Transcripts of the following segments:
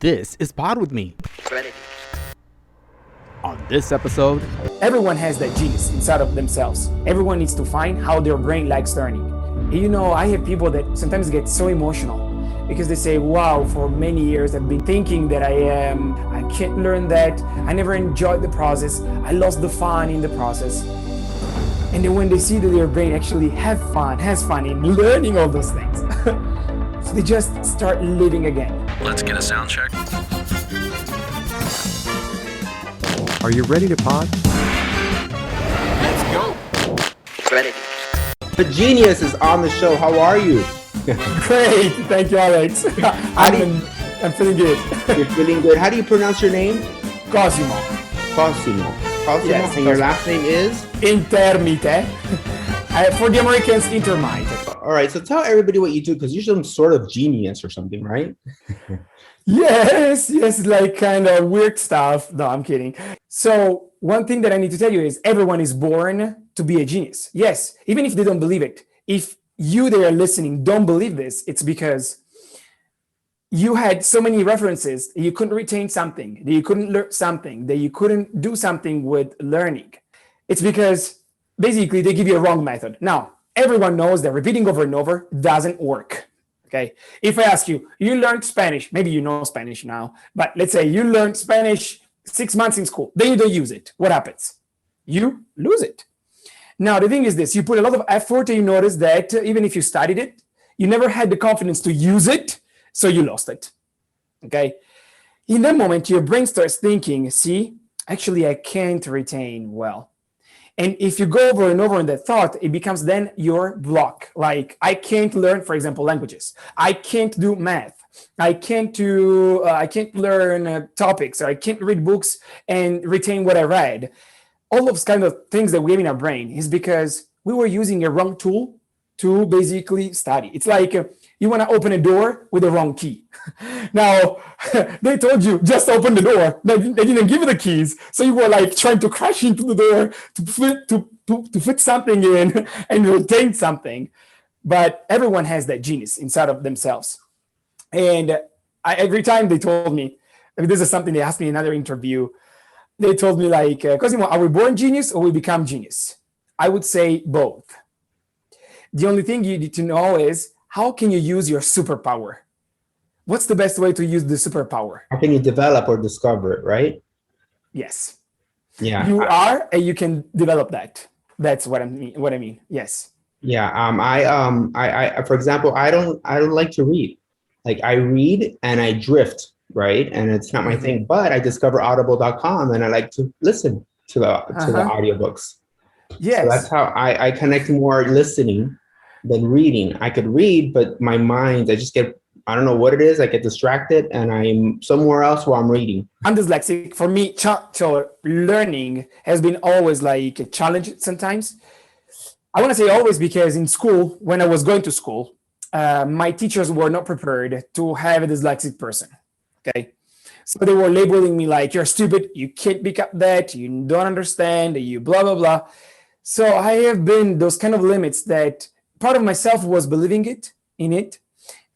This is Pod With Me. On this episode, everyone has that genius inside of themselves. Everyone needs to find how their brain likes learning. You know, I have people that sometimes get so emotional because they say, wow, for many years I've been thinking that I can't learn that. I never enjoyed the process. I lost the fun in the process. And then when they see that their brain actually has fun in learning all those things, so they just start living again. Let's get a sound check. are you ready to pod? Let's go. Ready. The genius is on the show. How are you? Great, thank you, Alex. I'm feeling good. You're feeling good. How do you pronounce your name? Cosimo. Cosimo. Yes, and your last name is? Intermite. For the Americans, Intermite. All right, so tell everybody what you do, because you're some sort of genius or something, right? Yes, like kind of weird stuff. No, I'm kidding. So one thing that I need to tell you is everyone is born to be a genius. Yes, even if they don't believe it. If you that are listening don't believe this, it's because you had so many references that you couldn't retain something, that you couldn't learn something, that you couldn't do something with learning. It's because basically they give you a wrong method. Now, everyone knows that repeating over and over doesn't work. Okay. If I ask you, you learned Spanish, maybe you know Spanish now, but let's say you learned Spanish 6 months in school, then you don't use it. What happens? You lose it. Now, the thing is this, you put a lot of effort and you notice that even if you studied it, you never had the confidence to use it, so you lost it. Okay. In that moment, your brain starts thinking, see, actually, I can't retain well. And if you go over and over in that thought, it becomes then your block. Like, I can't learn, for example, languages. I can't do math. I can't learn topics, or I can't read books and retain what I read. All those kind of things that we have in our brain is because we were using a wrong tool to basically study. It's like you want to open a door with the wrong key. Now, they told you just open the door. They didn't give you the keys. So you were like trying to crash into the door to fit something in and retain something. But everyone has that genius inside of themselves. And every time they told me, this is something they asked me in another interview, they told me like, Cosimo, are we born genius or we become genius? I would say both. The only thing you need to know is, how can you use your superpower? What's the best way to use the superpower? How can you develop or discover it, right? Yes. Yeah. You are, and you can develop that. That's what I mean. Yes. Yeah. I for example, I don't like to read. Like, I read and I drift, right? And it's not my thing, but I discover audible.com and I like to listen to the audiobooks. Yes. So that's how I connect more listening than reading. I could read, but my mind, I don't know what it is. I get distracted and I'm somewhere else while I'm reading. I'm dyslexic. For me, learning has been always like a challenge sometimes. I want to say always because in school, when I was going to school, my teachers were not prepared to have a dyslexic person. Okay. So they were labeling me like, you're stupid, you can't pick up that, you don't understand, you blah, blah, blah. So I have been those kind of limits that part of myself was believing in it,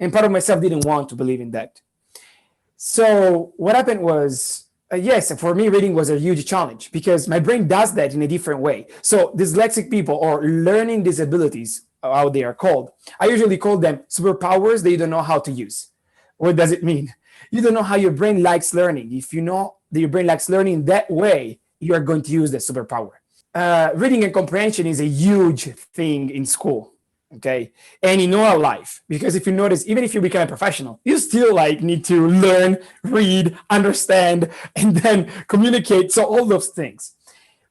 and part of myself didn't want to believe in that. So what happened was, yes, for me, reading was a huge challenge because my brain does that in a different way. So dyslexic people or learning disabilities, how they are called, I usually call them superpowers that you don't know how to use. What does it mean? You don't know how your brain likes learning. If you know that your brain likes learning that way, you are going to use the superpower. Reading and comprehension is a huge thing in school, okay? And in our life, because if you notice, even if you become a professional, you still need to learn, read, understand, and then communicate. So all those things.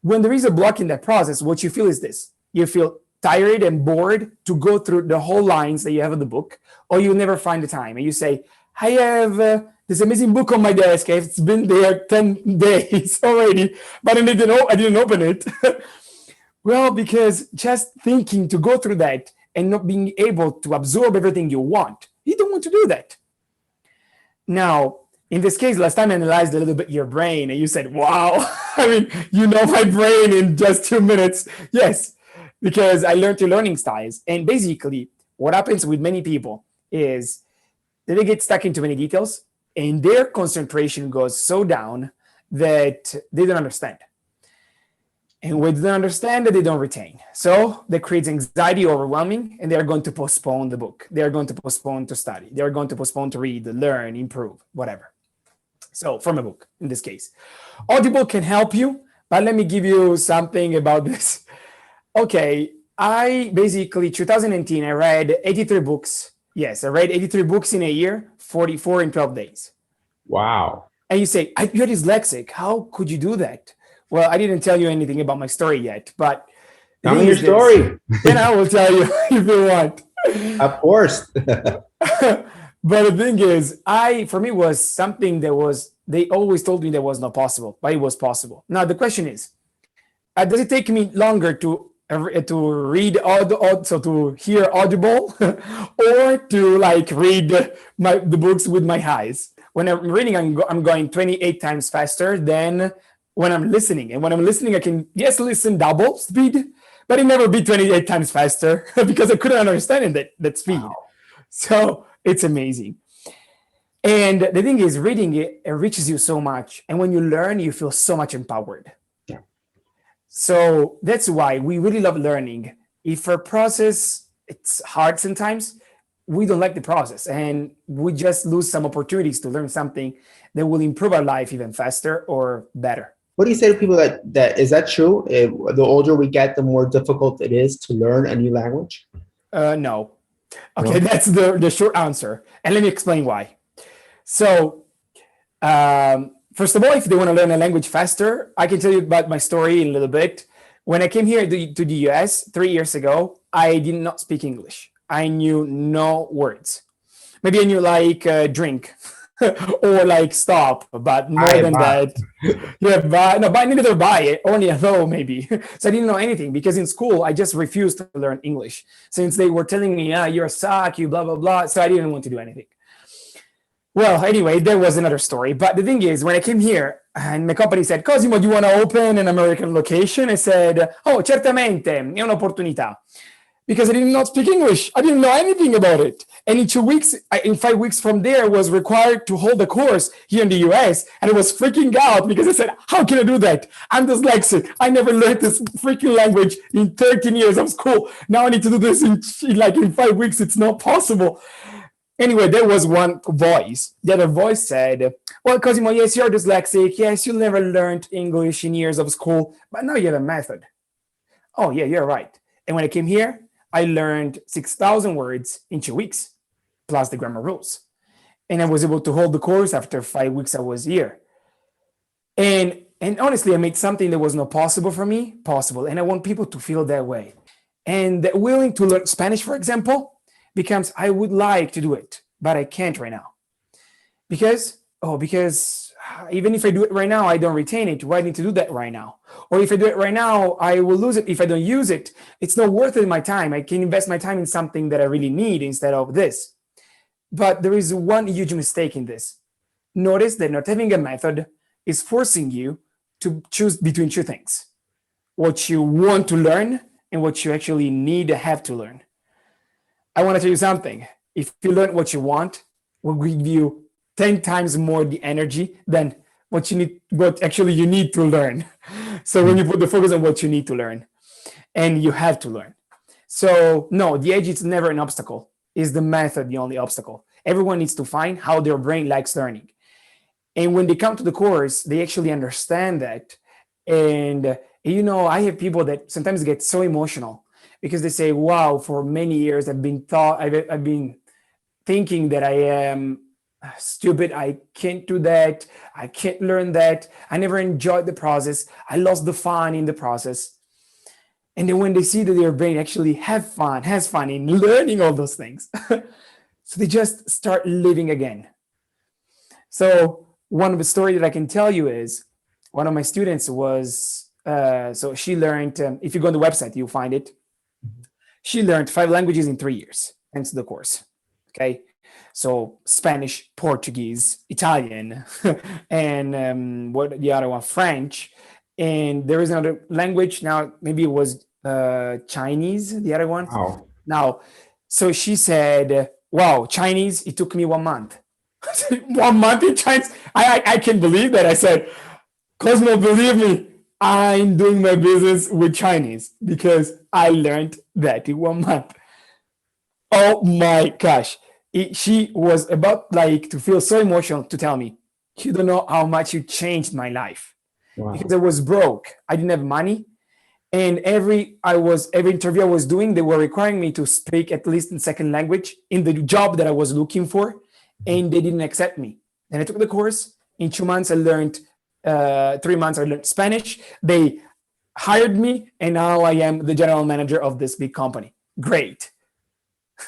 When there is a block in that process, what you feel is this. You feel tired and bored to go through the whole lines that you have in the book, or you never find the time. And you say, I have this amazing book on my desk. It's been there 10 days already, but I didn't open it. Well, because just thinking to go through that and not being able to absorb everything you don't want to do that. Now, in this case, last time I analyzed a little bit your brain and you said, wow, I mean, you know my brain in just 2 minutes. Yes, because I learned your learning styles. And basically what happens with many people is that they get stuck into many details and their concentration goes so down that they don't understand. And when they don't understand, they don't retain. So that creates anxiety, overwhelming, and they're going to postpone the book. They're going to postpone to study. They're going to postpone to read, learn, improve, whatever. So from a book, in this case. Audible can help you, but let me give you something about this. Okay, I basically, 2019, I read 83 books. Yes, I read 83 books in a year, 44 in 12 days. Wow. And you say, you're dyslexic. How could you do that? Well, I didn't tell you anything about my story yet, but tell me your story. Then I will tell you if you want. Of course. But the thing is, for me was something that they always told me that was not possible, but it was possible. Now the question is, does it take me longer to read so to hear Audible, or to like read the books with my eyes? When I'm reading, I'm going 28 times faster than when I'm listening. And when I'm listening, I can listen double speed, but it never be 28 times faster because I couldn't understand that speed. Wow. So it's amazing. And the thing is, reading it enriches you so much. And when you learn, you feel so much empowered. Yeah. So that's why we really love learning. If our process, it's hard sometimes, we don't like the process, and we just lose some opportunities to learn something that will improve our life even faster or better. What do you say to people that is that true? The older we get, the more difficult it is to learn a new language? No. Okay, that's the short answer. And let me explain why. So, first of all, if they want to learn a language faster, I can tell you about my story in a little bit. When I came here to the US 3 years ago, I did not speak English. I knew no words. Maybe I knew like drink or like stop, but more than that. Yeah, but neither buy, only hello maybe. So I didn't know anything because in school I just refused to learn English since they were telling me, you're a suck, you blah, blah, blah. So I didn't want to do anything. Well, anyway, there was another story. But the thing is, when I came here and my company said, Cosimo, do you want to open an American location? I said, oh, certamente, è un'opportunità. Because I did not speak English. I didn't know anything about it. And in 2 weeks, in 5 weeks from there, I was required to hold a course here in the US. And I was freaking out because I said, how can I do that? I'm dyslexic. I never learned this freaking language in 13 years of school. Now I need to do this in 5 weeks. It's not possible. Anyway, there was one voice. The other voice said, well, Cosimo, yes, you're dyslexic. Yes, you never learned English in years of school, but now you have a method. Oh, yeah, you're right. And when I came here, I learned 6,000 words in 2 weeks, plus the grammar rules. And I was able to hold the course after 5 weeks I was here. And honestly, I made something that was not possible for me possible. And I want people to feel that way. And willing to learn Spanish, for example, becomes, I would like to do it, but I can't right now. Because even if I do it right now, I don't retain it. Why I need to do that right now? Or if I do it right now, I will lose it. If I don't use it, it's not worth it my time. I can invest my time in something that I really need instead of this. But there is one huge mistake in this. Notice that not having a method is forcing you to choose between two things: what you want to learn and what you actually need to have to learn. I want to tell you something. If you learn what you want, will give you 10 times more the energy than what actually you need to learn. So when you put the focus on what you need to learn and you have to learn. So no, the age is never an obstacle. Is the method the only obstacle? Everyone needs to find how their brain likes learning. And when they come to the course, they actually understand that. And I have people that sometimes get so emotional because they say, wow, for many years I've been thinking that I am stupid. I can't do that. I can't learn that. I never enjoyed the process. I lost the fun in the process. And then when they see that their brain actually has fun in learning all those things, so they just start living again. So one of the stories that I can tell you is one of my students was, so she learned, if you go on the website, you'll find it. She learned 5 languages in 3 years, thanks to the course. Okay. So Spanish, Portuguese, Italian, and what the other one, French. And there is another language now, maybe it was Chinese, the other one. Wow. Now, so she said, wow, Chinese, it took me 1 month. 1 month in Chinese. I can believe that. I said, Cosmo, believe me, I'm doing my business with Chinese because I learned that in 1 month. Oh my gosh. She was about like to feel so emotional to tell me, you don't know how much you changed my life. Wow. Because I was broke. I didn't have money. And every interview I was doing, they were requiring me to speak at least in second language in the job that I was looking for, and they didn't accept me. And I took the course. In 2 months, I learned. 3 months, I learned Spanish. They hired me, and now I am the general manager of this big company. Great.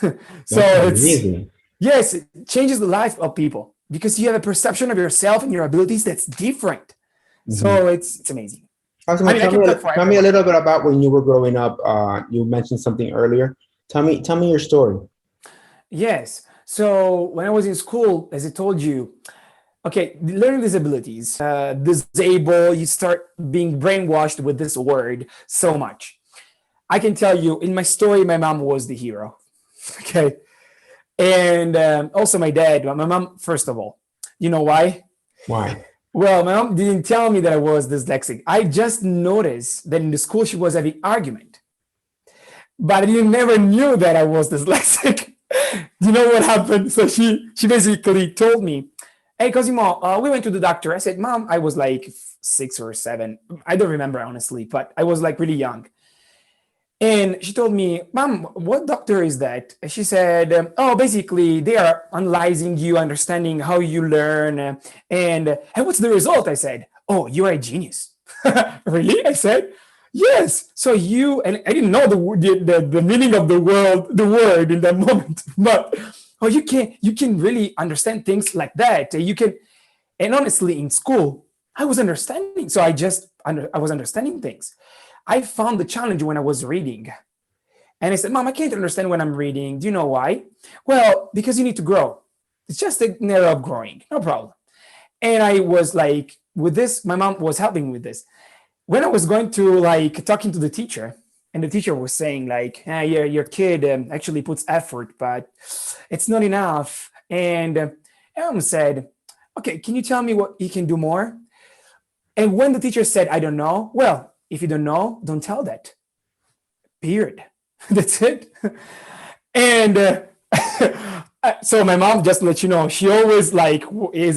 So That's amazing. yes, it changes the life of people because you have a perception of yourself and your abilities that's different. So it's amazing. Cosmo, I mean, I can talk tell me a little bit about when you were growing up. You mentioned something earlier. Tell me your story. Yes. So when I was in school, as I told you, okay, learning disabilities, disable, you start being brainwashed with this word so much. I can tell you in my story, my mom was the hero. Okay. And also my dad, my mom, first of all, you know why? Why? Well, my mom didn't tell me that I was dyslexic. I just noticed that in the school she was having argument, but I never knew that I was dyslexic. You know what happened? So she basically told me, "Hey, Cosimo, we went to the doctor." I said, "Mom," I was like 6 or 7. I don't remember honestly, but I was like really young. And she told me, "Mom, what doctor is that?" She said, "Oh, basically, they are analyzing you, understanding how you learn. And what's the result?" I said, "Oh, you are a genius." Really? I said, "Yes." So and I didn't know the meaning of the word in that moment. But, oh, you can really understand things like that. You can, and honestly, in school, I was understanding. So I was understanding things. I found the challenge when I was reading. And I said, "Mom, I can't understand when I'm reading. Do you know why?" "Well, because you need to grow. It's just a matter of growing. No problem." And I was like, with this, my mom was helping with this. When I was going to like talking to the teacher, and the teacher was saying like, your kid actually puts effort, but it's not enough. And Mom said, "Okay, can you tell me what he can do more?" And when the teacher said, "I don't know," well, if you don't know, don't tell that. Period. That's it. And so my mom, just to let you know, she always like is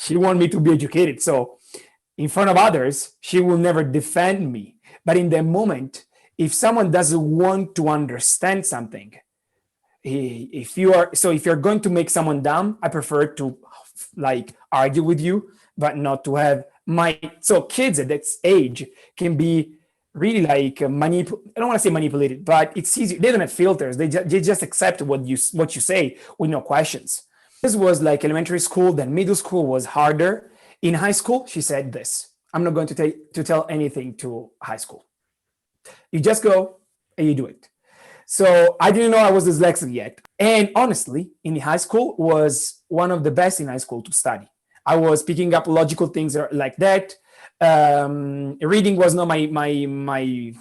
she want me to be educated. So in front of others, she will never defend me. But in the moment, if someone doesn't want to understand something, if you're going to make someone dumb, I prefer to like argue with you, but not to have so kids at that age can be really like I don't want to say manipulated, but it's easy. They don't have filters. They just accept what you say with no questions. This was like elementary school. Then middle school was harder. In high school, she said this: "I'm not going to tell anything to high school. You just go and you do it." So I didn't know I was dyslexic yet. And honestly, in high school was one of the best in high school to study. I was picking up logical things like that. Reading was not my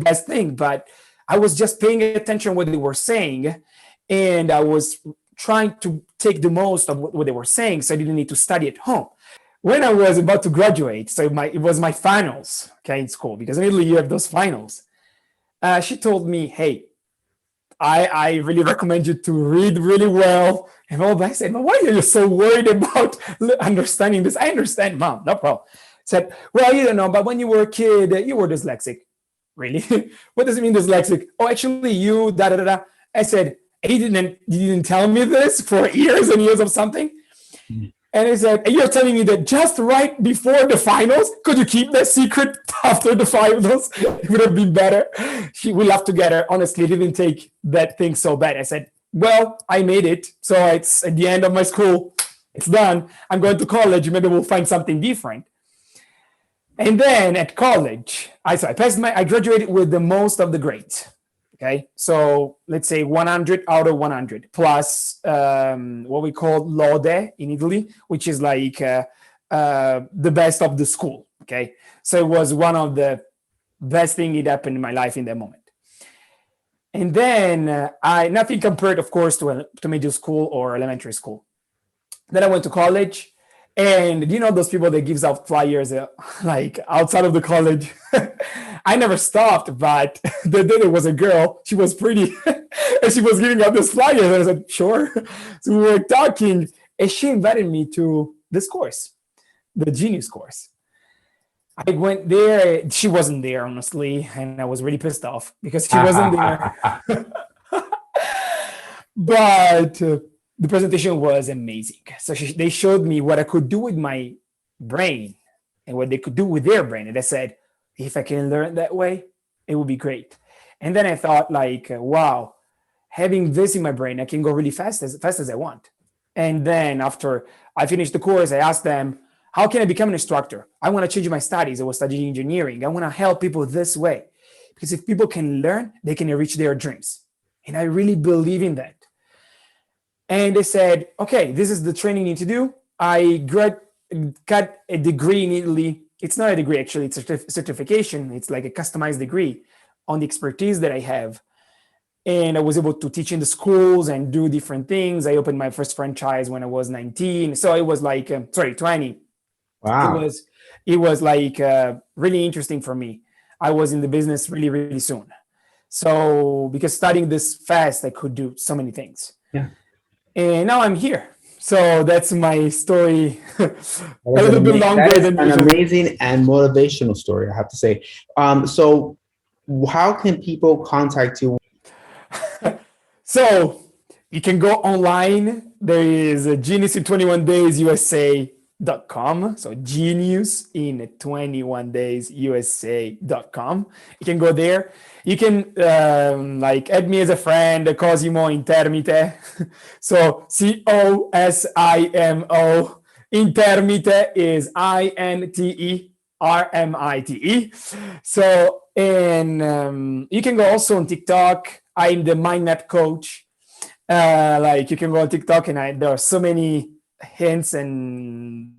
best thing, but I was just paying attention to what they were saying, and I was trying to take the most of what they were saying, so I didn't need to study at home. When I was about to graduate, so it was my finals, okay, in school, because in Italy you have those finals. She told me, "Hey, I really recommend you to read really well." And all I said, "But why are you so worried about understanding this?" "I understand, Mom, no problem." Said, "Well, you don't know, but when you were a kid, you were dyslexic." "Really?" "What does it mean dyslexic?" "Oh, actually, you da da da." I said, "You didn't tell me this for years and years of something." And he said, "And you're telling me that just right before the finals, could you keep that secret after the finals? It would have been better." We laughed together. Honestly, it didn't take that thing so bad. I said, "Well, I made it. So it's at the end of my school. It's done. I'm going to college. Maybe we'll find something different." And then at college, I graduated with the most of the grades. Okay, so let's say 100 out of 100 plus what we call lode in Italy, which is like the best of the school. Okay, so it was one of the best thing that happened in my life in that moment. And then nothing compared, of course, to middle school or elementary school. Then I went to college, and you know those people that gives out flyers like outside of the college. I never stopped, but the day there was a girl, she was pretty, and she was giving out this flyers, and I said, sure. So we were talking, and she invited me to this course, the Genius course. I went there. She wasn't there, honestly, and I was really pissed off because she wasn't there. But the presentation was amazing. So they showed me what I could do with my brain and what they could do with their brain. And I said, if I can learn that way, it would be great. And then I thought, like, wow, having this in my brain, I can go really fast as I want. And then after I finished the course, I asked them, how can I become an instructor? I want to change my studies. I was studying engineering. I want to help people this way. Because if people can learn, they can reach their dreams. And I really believe in that. And they said, okay, this is the training you need to do. I got a degree in Italy. It's not a degree, actually. It's a certification. It's like a customized degree on the expertise that I have. And I was able to teach in the schools and do different things. I opened my first franchise when I was 19. So it was like, 20. Wow. It was like really interesting for me. I was in the business really, really soon. So because studying this fast, I could do so many things. Yeah. And now I'm here. So that's my story. A little bit longer than an usual. amazing and motivational story, I have to say. So how can people contact you? So you can go online. There is a Genius in 21 Days USA.com. So Genius in 21 Days USA.com. You can go there. You can add me as a friend, Cosimo Intermite. So Cosimo. Intermite is INTERMITE. So, and you can go also on TikTok. I'm the mind map coach. You can go on TikTok, and there are so many hints and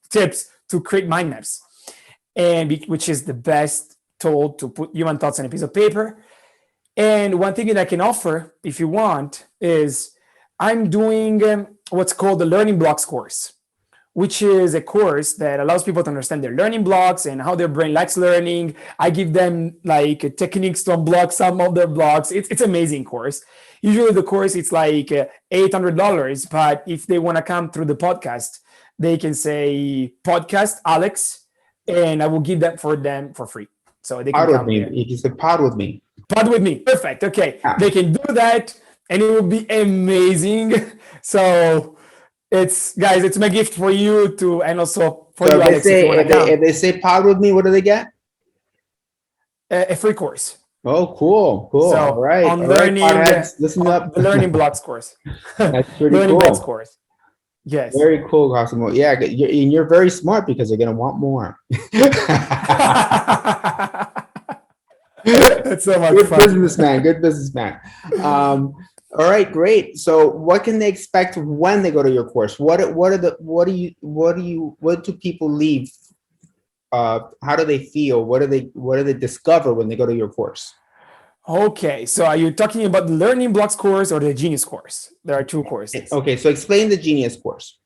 tips to create mind maps, and which is the best tool to put human thoughts on a piece of paper. And one thing that I can offer, if you want, is I'm doing what's called the Learning Blocks course, which is a course that allows people to understand their learning blocks and how their brain likes learning. I give them techniques to unblock some of their blocks. It's an amazing course. Usually the course, it's like $800, but if they want to come through the podcast, they can say podcast Alex, and I will give that for them for free. So they can come here. You can say pod with me. Pod with me. Perfect. Okay. Yeah. They can do that, and it will be amazing. So it's my gift for you to, and also for you, Alex. If they say pod with me, what do they get? A free course. Oh, cool. So all right. on all learning, right, listen up. the Learning Blocks course. That's pretty Learning cool. Blocks course. Yes. Very cool, Cosimo. Yeah, you're very smart because you're gonna want more. That's so much Good fun. businessman. All right, great. So, what can they expect when they go to your course? What do people leave? How do they feel? What do they discover when they go to your course? Okay, so are you talking about the Learning Blocks course or the Genius course? There are two courses. Okay, so explain the Genius course.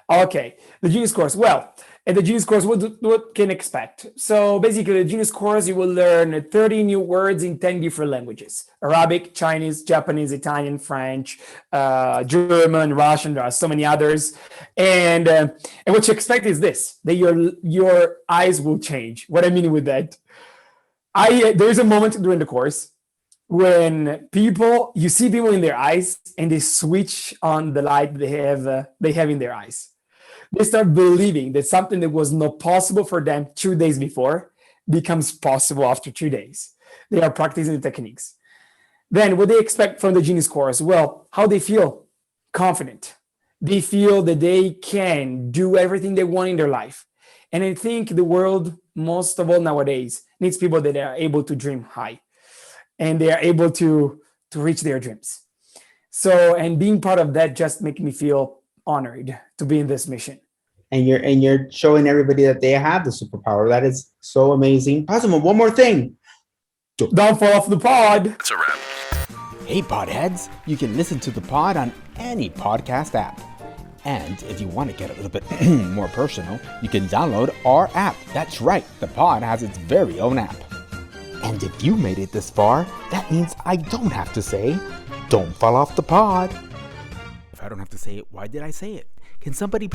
Okay, the Genius course. Well, at the Genius course, what can expect? So basically, the Genius course, you will learn 30 new words in 10 different languages: Arabic, Chinese, Japanese, Italian, French, German, Russian. There are so many others. And what you expect is this: that your eyes will change. What I mean with that, there is a moment during the course when you see people in their eyes and they switch on the light they have in their eyes. They start believing that something that was not possible for them 2 days before becomes possible after 2 days. They are practicing the techniques. Then what they expect from the Genius course? Well, how they feel confident. They feel that they can do everything they want in their life. And I think the world, most of all nowadays, needs people that are able to dream high and they are able to reach their dreams. So, and being part of that just makes me feel honored to be in this mission. And you're showing everybody that they have the superpower. That is so amazing. Cosimo, one more thing. Don't fall off the pod. It's a wrap. Hey podheads, you can listen to the pod on any podcast app. And if you want to get a little bit more personal, you can download our app. That's right, the pod has its very own app. And if you made it this far, that means I don't have to say, don't fall off the pod. If I don't have to say it, why did I say it? Can somebody...